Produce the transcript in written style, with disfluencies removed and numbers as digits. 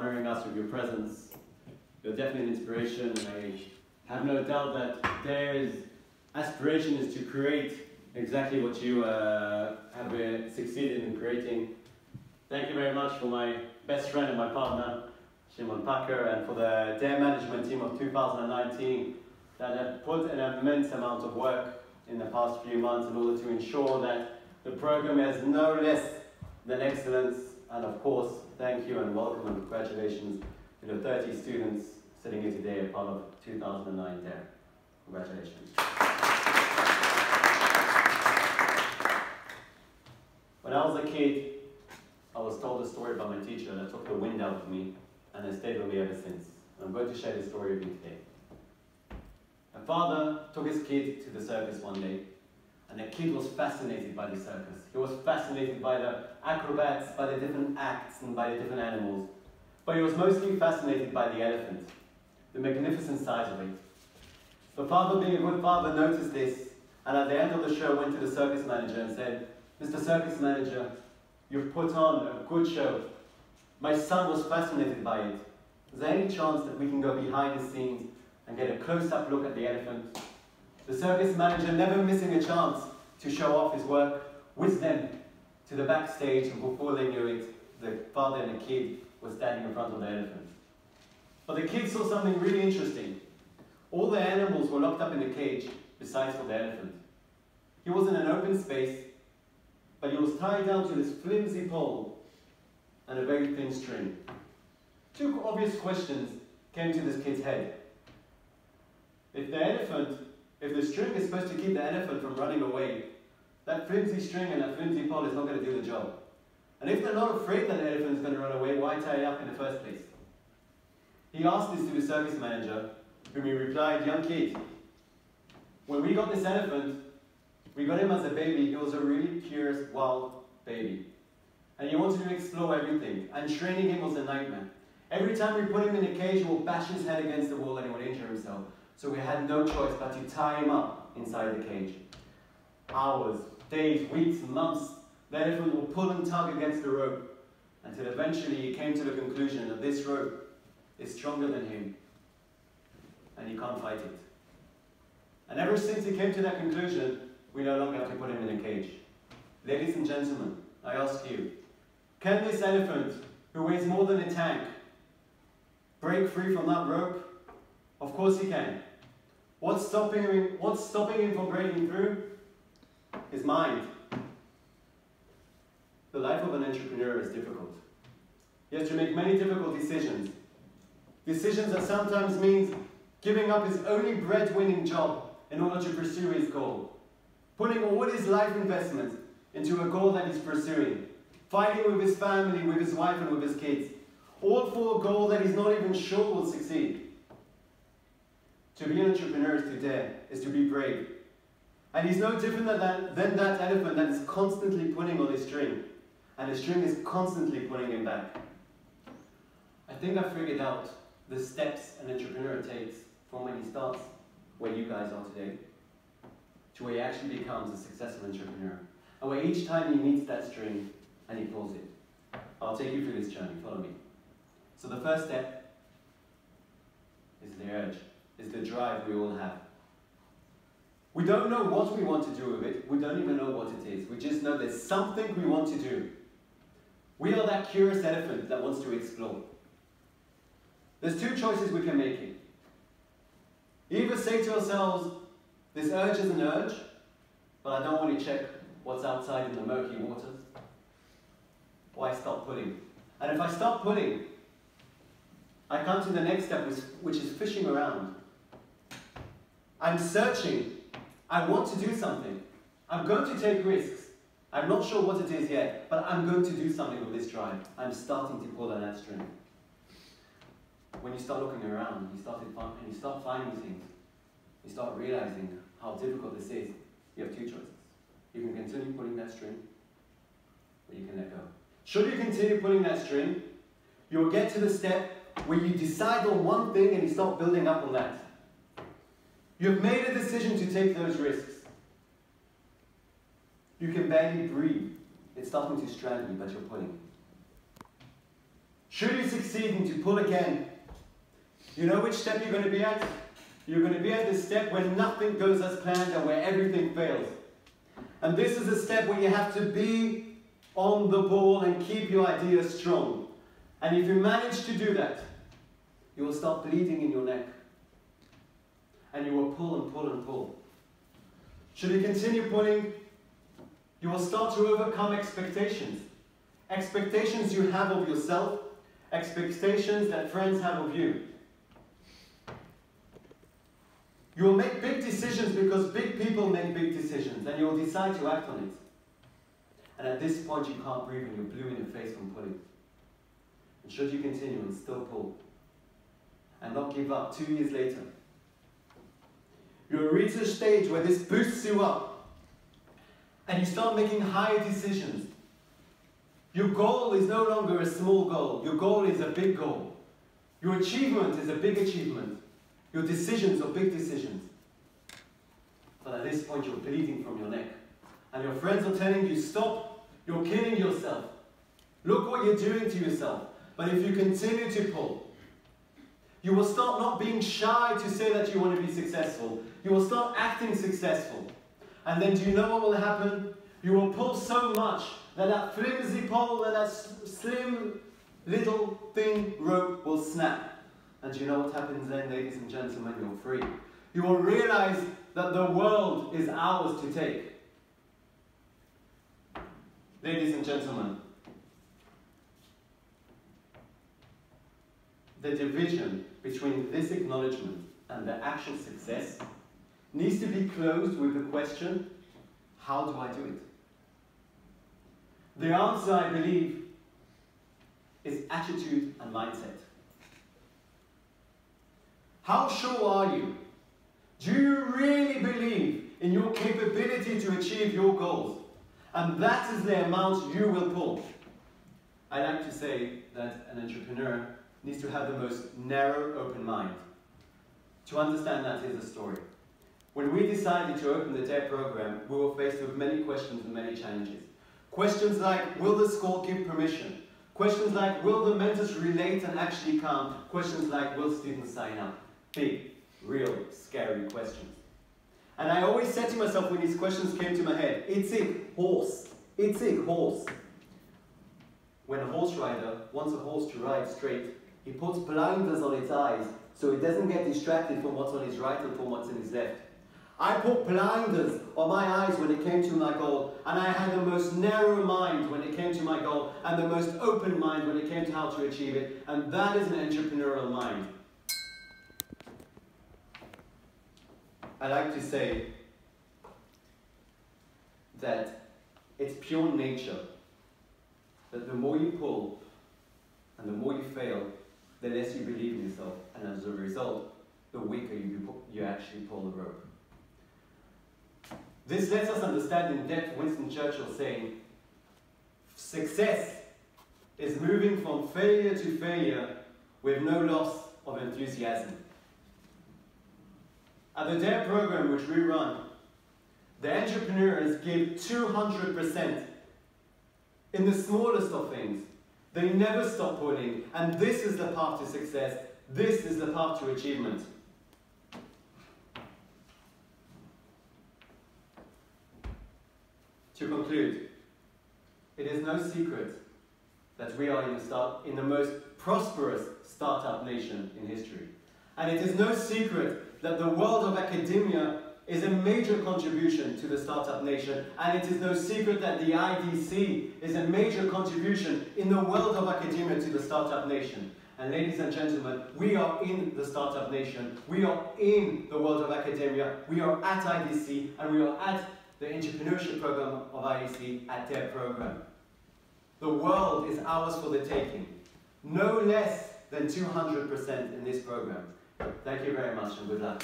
honoring us with your presence. You're definitely an inspiration, and I have no doubt that there's aspiration is to create exactly what you have succeeded in creating. Thank you very much for my best friend and my partner, Shimon Packer, and for the Dare Management team of 2019 that have put an immense amount of work in the past few months in order to ensure that the program has no less than excellence. And of course, thank you and welcome and congratulations to the 30 students sitting here today, a part of 2009 Dare. Congratulations. When I was a kid, I was told a story about my teacher that took the wind out of me and has stayed with me ever since. And I'm going to share this story with you today. A father took his kid to the circus one day, and the kid was fascinated by the circus. He was fascinated by the acrobats, by the different acts, and by the different animals. But he was mostly fascinated by the elephant, the magnificent size of it. The father, being a good father, noticed this, and at the end of the show went to the circus manager and said, "Mr. Circus Manager, you've put on a good show. My son was fascinated by it. Is there any chance that we can go behind the scenes and get a close-up look at the elephant?" The circus manager, never missing a chance to show off his work, whizzed them to the backstage, and before they knew it, the father and the kid were standing in front of the elephant. But the kid saw something really interesting. All the animals were locked up in a cage, besides for the elephant. He was in an open space, but he was tied down to this flimsy pole and a very thin string. Two obvious questions came to this kid's head. If the string is supposed to keep the elephant from running away, that flimsy string and that flimsy pole is not going to do the job. And if they're not afraid that the elephant is going to run away, why tie it up in the first place? He asked this to the circus manager, whom he replied, "Young kid, when we got this elephant, we got him as a baby. He was a really curious, wild baby. And he wanted to explore everything, and training him was a nightmare. Every time we put him in a cage, he would bash his head against the wall and he would injure himself. So we had no choice but to tie him up inside the cage. Hours, days, weeks, months, the elephant would pull and tug against the rope, until eventually he came to the conclusion that this rope is stronger than him, and he can't fight it. And ever since he came to that conclusion, we no longer have to put him in a cage. Ladies and gentlemen, I ask you, can this elephant, who weighs more than a tank, break free from that rope? Of course he can. What's stopping him from breaking through? His mind. The life of an entrepreneur is difficult. He has to make many difficult decisions. Decisions that sometimes means giving up his only breadwinning job in order to pursue his goal. Putting all his life investment into a goal that he's pursuing. Fighting with his family, with his wife and with his kids. All for a goal that he's not even sure will succeed. To be an entrepreneur is to dare, is to be brave. And he's no different than that elephant that is constantly pulling on his string. And the string is constantly pulling him back. I think I've figured out the steps an entrepreneur takes from when he starts where you guys are today, to where he actually becomes a successful entrepreneur. And where each time he meets that string and he pulls it. I'll take you through this journey, follow me. So the first step is the urge, is the drive we all have. We don't know what we want to do with it, we don't even know what it is. We just know there's something we want to do. We are that curious elephant that wants to explore. There's two choices we can make here. Either say to ourselves, this urge is an urge, but I don't want to check what's outside in the murky waters. Or I stop pulling. And if I stop pulling, I come to the next step, which is fishing around. I'm searching. I want to do something. I'm going to take risks. I'm not sure what it is yet, but I'm going to do something with this drive. I'm starting to pull on that string. When you start looking around, you start finding things. You start realizing how difficult this is. You have two choices. You can continue pulling that string, or you can let go. Should you continue pulling that string, you'll get to the step where you decide on one thing and you start building up on that. You've made a decision to take those risks. You can barely breathe. It's starting to strangle you, but you're pulling. Should you succeed and to pull again, you know which step you're going to be at? You're going to be at the step where nothing goes as planned and where everything fails. And this is a step where you have to be on the ball and keep your ideas strong. And if you manage to do that, you will start bleeding in your neck. And you will pull and pull and pull. Should you continue pulling, you will start to overcome expectations. Expectations you have of yourself, expectations that friends have of you. You will make big decisions because big people make big decisions, and you will decide to act on it. And at this point you can't breathe and you're blue in the face from pulling. And should you continue and still pull, and not give up 2 years later, you'll reach a stage where this boosts you up, and you start making higher decisions. Your goal is no longer a small goal. Your goal is a big goal. Your achievement is a big achievement. Your decisions are big decisions. But at this point, you're bleeding from your neck. And your friends are telling you, stop, you're killing yourself. Look what you're doing to yourself. But if you continue to pull, you will start not being shy to say that you want to be successful. You will start acting successful. And then do you know what will happen? You will pull so much that that flimsy pole and that slim little thin rope will snap. And do you know what happens then, ladies and gentlemen? You're free. You will realize that the world is ours to take. Ladies and gentlemen, the division between this acknowledgement and the actual success needs to be closed with the question, how do I do it? The answer, I believe, is attitude and mindset. How sure are you? Do you really believe in your capability to achieve your goals? And that is the amount you will pull. I like to say that an entrepreneur needs to have the most narrow, open mind. To understand that is a story. When we decided to open the DARE program, we were faced with many questions and many challenges. Questions like, will the school give permission? Questions like, will the mentors relate and actually come? Questions like, will students sign up? Big, real, scary questions. And I always said to myself when these questions came to my head, Yitzi, horse. Yitzi, horse. When a horse rider wants a horse to ride straight, he puts blinders on its eyes so it doesn't get distracted from what's on his right and from what's in his left. I put blinders on my eyes when it came to my goal, and I had the most narrow mind when it came to my goal, and the most open mind when it came to how to achieve it, and that is an entrepreneurial mind. I like to say that it's pure nature that the more you pull and the more you fail, the less you believe in yourself, and as a result, the weaker you actually pull the rope. This lets us understand in depth Winston Churchill saying, success is moving from failure to failure with no loss of enthusiasm. At the DARE program which we run, the entrepreneurs give 200% in the smallest of things. They never stop pulling, and this is the path to success. This is the path to achievement. To conclude, it is no secret that we are in the most prosperous startup nation in history. And it is no secret that the world of academia is a major contribution to the startup nation, and it is no secret that the IDC is a major contribution in the world of academia to the startup nation. And ladies and gentlemen, we are in the startup nation, we are in the world of academia, we are at IDC, and we are at the entrepreneurship program of IDC at their program. The world is ours for the taking. No less than 200% in this program. Thank you very much and good luck.